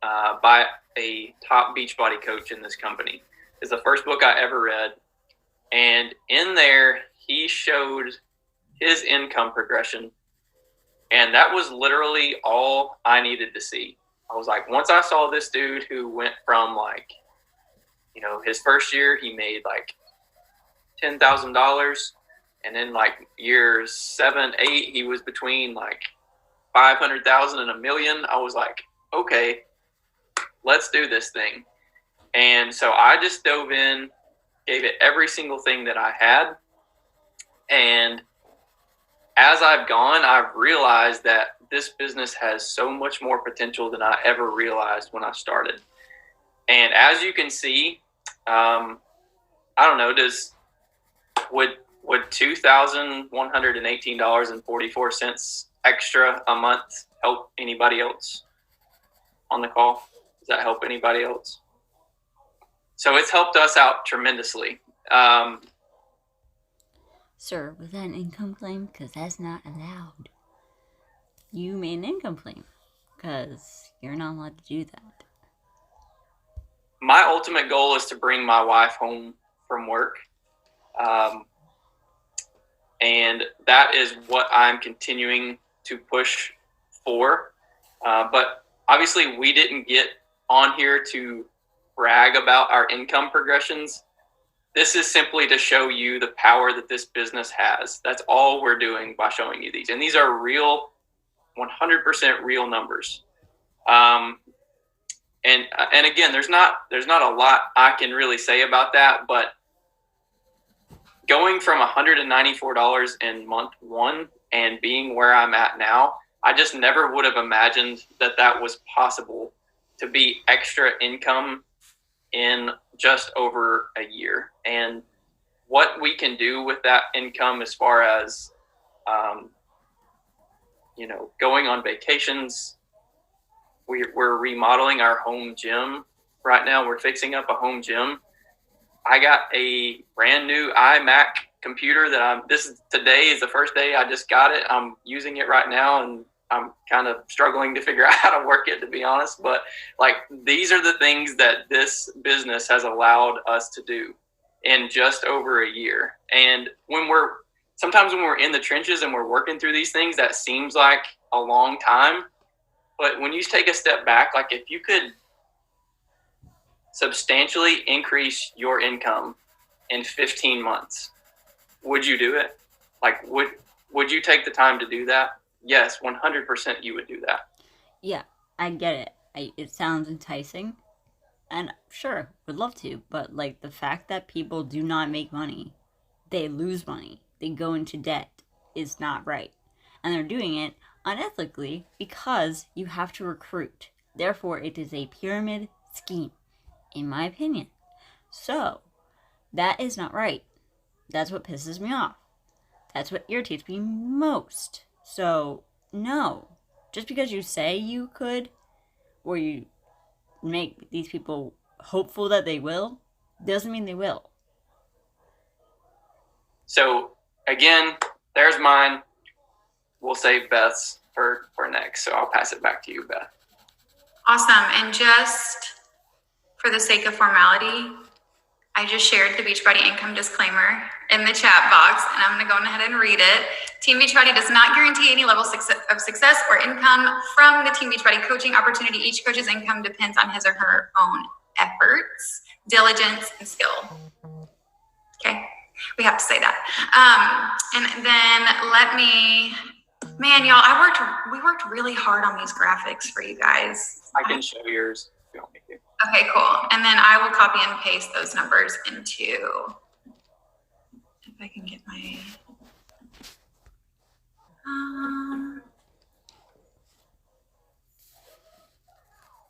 by a top Beachbody coach in this company. It's the first book I ever read. And in there, he showed his income progression. And that was literally all I needed to see. I was like, once I saw this dude who went from like, you know, his first year, he made like $10,000. And then like years 7, 8, he was between like 500,000 and $1 million. I was like, okay, let's do this thing. And so I just dove in, gave it every single thing that I had. And as I've gone, I've realized that this business has so much more potential than I ever realized when I started. And as you can see, I don't know, would $2,118.44 extra a month help anybody else on the call? Does that help anybody else? So it's helped us out tremendously. Sir, with an income claim, because that's not allowed. You made an income claim, because you're not allowed to do that. My ultimate goal is to bring my wife home from work. And that is what I'm continuing to push for. But obviously, we didn't get on here to brag about our income progressions. This is simply to show you the power that this business has. That's all we're doing by showing you these. And these are real, 100% real numbers. And again, there's not a lot I can really say about that, but going from $194 in month 1 and being where I'm at now, I just never would have imagined that that was possible to be extra income in just over a year. And what we can do with that income as far as, going on vacations. We're remodeling our home gym right now. We're fixing up a home gym. I got a brand new iMac computer that today is the first day I just got it. I'm using it right now, and I'm kind of struggling to figure out how to work it, to be honest. But like, these are the things that this business has allowed us to do in just over a year. And sometimes when we're in the trenches and we're working through these things, that seems like a long time. But when you take a step back, like, if you could substantially increase your income in 15 months, would you do it? Like, would you take the time to do that? Yes, 100% you would do that. Yeah, I get it. It sounds enticing. And sure, would love to. But like, the fact that people do not make money, they lose money, they go into debt, is not right. And they're doing it unethically because you have to recruit. Therefore, it is a pyramid scheme, in my opinion. So, that is not right. That's what pisses me off. That's what irritates me most. So, no. Just because you say you could, or you make these people hopeful that they will, doesn't mean they will. So, again, there's mine. We'll save Beth's for next. So I'll pass it back to you, Beth. Awesome. And just for the sake of formality, I just shared the Beachbody income disclaimer in the chat box, and I'm going to go ahead and read it. Team Beachbody does not guarantee any level of success or income from the Team Beachbody coaching opportunity. Each coach's income depends on his or her own efforts, diligence, and skill. Okay, we have to say that. And then let me, man, y'all, we worked really hard on these graphics for you guys. I can show yours if you want me to. Okay, cool. And then I will copy and paste those numbers into, if I can get my,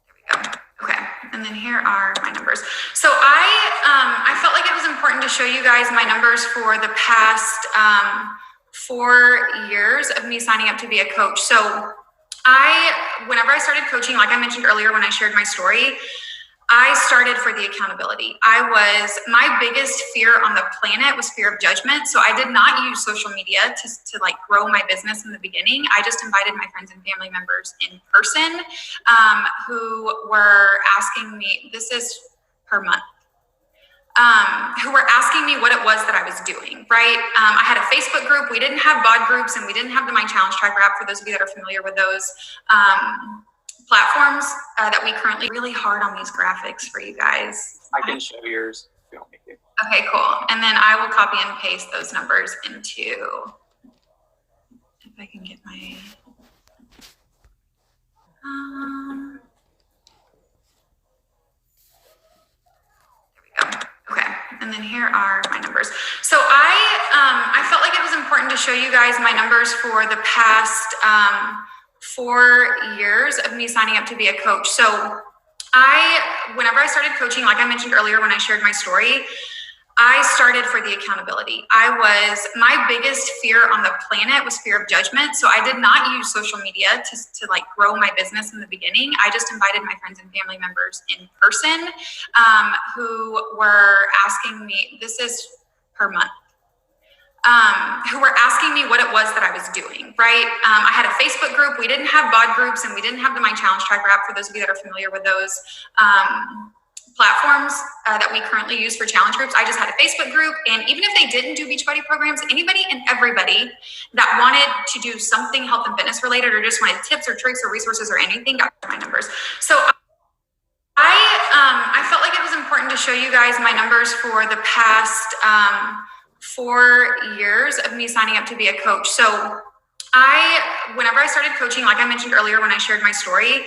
there we go. Okay, and then here are my numbers. So I felt like it was important to show you guys my numbers for the past 4 years of me signing up to be a coach. So whenever I started coaching, like I mentioned earlier when I shared my story, I started for the accountability. My biggest fear on the planet was fear of judgment. So I did not use social media to like grow my business in the beginning. I just invited my friends and family members in person who were asking me, this is per month, who were asking me what it was that I was doing, right? I had a Facebook group. We didn't have bod groups, and we didn't have the My Challenge Tracker app, for those of you that are familiar with those platforms that we currently really hard on these graphics for you guys. I can show yours if you want me to. Okay, cool. And then I will copy and paste those numbers into, if I can get my, there we go. Okay, and then here are my numbers. So I felt like it was important to show you guys my numbers for the past 4 years of me signing up to be a coach. So whenever I started coaching, like I mentioned earlier when I shared my story, I started for the accountability. My biggest fear on the planet was fear of judgment. So I did not use social media to like grow my business in the beginning. I just invited my friends and family members in person who were asking me, this is per month, who were asking me what it was that I was doing, right? I had a Facebook group. We didn't have bod groups, and we didn't have the My Challenge Tracker app, for those of you that are familiar with those platforms that we currently use for challenge groups. I just had a Facebook group, and even if they didn't do Beachbody programs, anybody and everybody that wanted to do something health and fitness related, or just wanted tips or tricks or resources or anything, got my numbers. So I felt like it was important to show you guys my numbers for the past 4 years of me signing up to be a coach. So whenever I started coaching, like I mentioned earlier when I shared my story,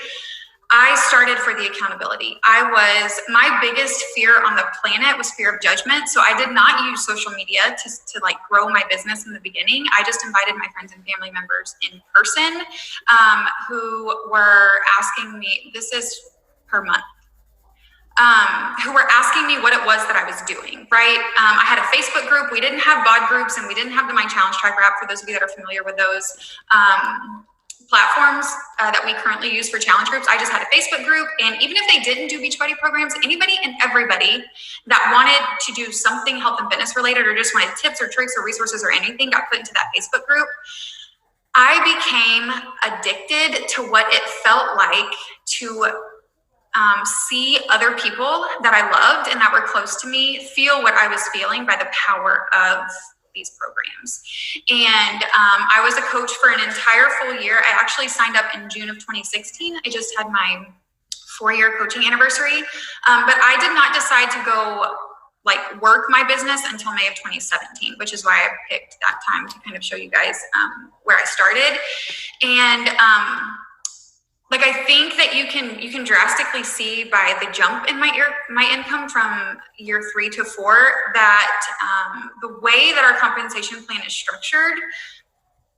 I started for the accountability. My biggest fear on the planet was fear of judgment. So I did not use social media to like grow my business in the beginning. I just invited my friends and family members in person who were asking me, this is per month, who were asking me what it was that I was doing, right? I had a Facebook group. We didn't have bod groups, and we didn't have the My Challenge Tracker app, for those of you that are familiar with those platforms that we currently use for challenge groups. I just had a Facebook group, and even if they didn't do Beachbody programs, anybody and everybody that wanted to do something health and fitness related, or just wanted tips or tricks or resources or anything, got put into that Facebook group. I became addicted to what it felt like to see other people that I loved and that were close to me feel what I was feeling by the power of these programs. And I was a coach for an entire full year. I actually signed up in June of 2016. I just had my 4-year coaching anniversary. But I did not decide to go like work my business until May of 2017, which is why I picked that time to kind of show you guys where I started. And like, I think that you can drastically see by the jump in my income from year 3 to 4 that the way that our compensation plan is structured,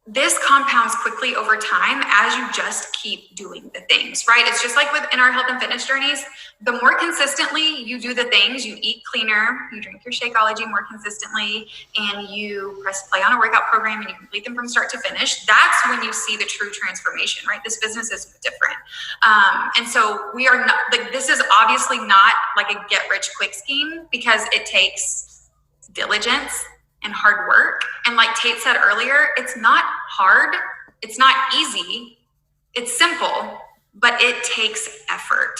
this compounds quickly over time as you just keep doing the things, right? It's just like in our health and fitness journeys, the more consistently you do the things, you eat cleaner, you drink your Shakeology more consistently, and you press play on a workout program and you complete them from start to finish, that's when you see the true transformation, right? This business is different. And so we are not, like, this is obviously not like a get rich quick scheme, because it takes diligence and hard work. And like Tate said earlier, it's not hard, it's not easy, it's simple, but it takes effort.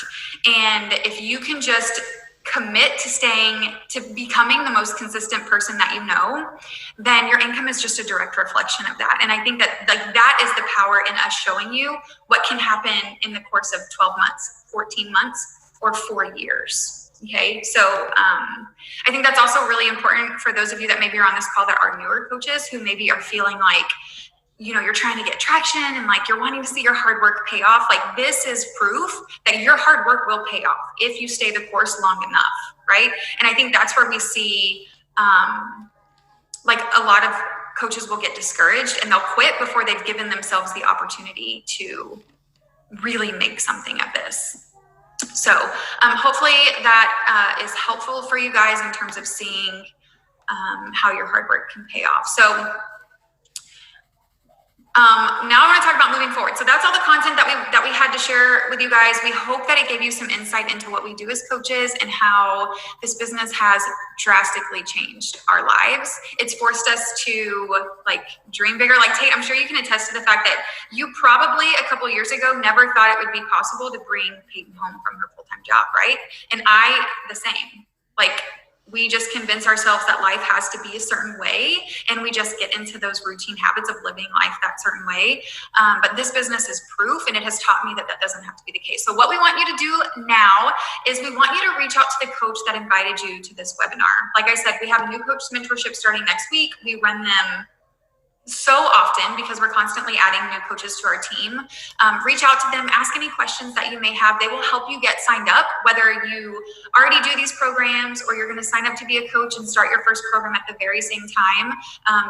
And if you can just commit to becoming the most consistent person that you know, then your income is just a direct reflection of that. And I think that that is the power in us showing you what can happen in the course of 12 months, 14 months, or 4 years. Okay, so I think that's also really important for those of you that maybe are on this call that are newer coaches who maybe are feeling like, you know, you're trying to get traction and like you're wanting to see your hard work pay off. Like, this is proof that your hard work will pay off if you stay the course long enough, right? And I think that's where we see like a lot of coaches will get discouraged and they'll quit before they've given themselves the opportunity to really make something of this. So hopefully that is helpful for you guys in terms of seeing how your hard work can pay off. So now I want to talk about moving forward. So that's all the content that we had to share with you guys. We hope that it gave you some insight into what we do as coaches and how this business has drastically changed our lives. It's forced us to like dream bigger. Like Tate, I'm sure you can attest to the fact that you probably a couple years ago never thought it would be possible to bring Peyton home from her full-time job, right? And I the same. Like, we just convince ourselves that life has to be a certain way, and we just get into those routine habits of living life that certain way. But this business is proof, and it has taught me that that doesn't have to be the case. So what we want you to do now is we want you to reach out to the coach that invited you to this webinar. Like I said, we have a new coach mentorship starting next week. We run them so often because we're constantly adding new coaches to our team. Reach out to them, ask any questions that you may have. They will help you get signed up, whether you already do these programs or you're going to sign up to be a coach and start your first program at the very same time.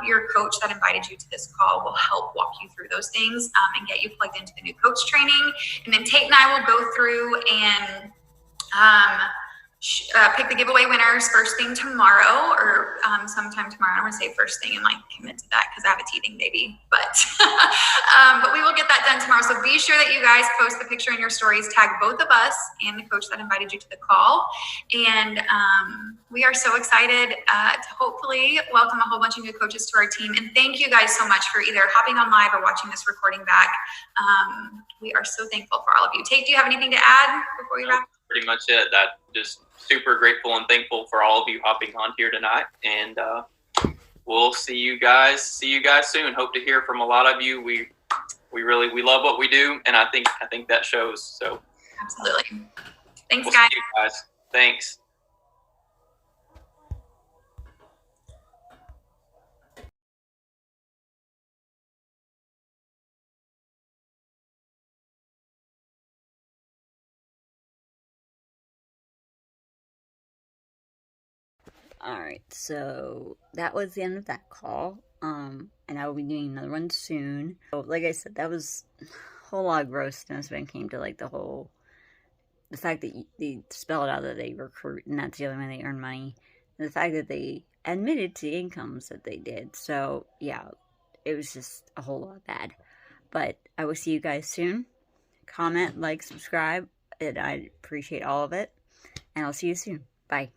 Your coach that invited you to this call will help walk you through those things and get you plugged into the new coach training. And then Tate and I will go through and pick the giveaway winners first thing tomorrow or sometime tomorrow. I don't want to say first thing and like commit to that because I have a teething baby, but we will get that done tomorrow. So be sure that you guys post the picture in your stories, tag both of us and the coach that invited you to the call. And we are so excited to hopefully welcome a whole bunch of new coaches to our team. And thank you guys so much for either hopping on live or watching this recording back. We are so thankful for all of you. Tate, do you have anything to add before we wrap? Pretty much it. That just super grateful and thankful for all of you hopping on here tonight, and we'll see you guys soon. Hope to hear from a lot of you. We love what we do, and I think that shows. So absolutely. Thanks, we'll guys. See you guys. Thanks. Alright, so that was the end of that call, and I will be doing another one soon. So, like I said, that was a whole lot of grossness when it came to, like, the fact that they spelled out that they recruit, and that's the only way they earn money, and the fact that they admitted to the incomes that they did. So, yeah, it was just a whole lot bad. But I will see you guys soon. Comment, like, subscribe, and I appreciate all of it, and I'll see you soon. Bye.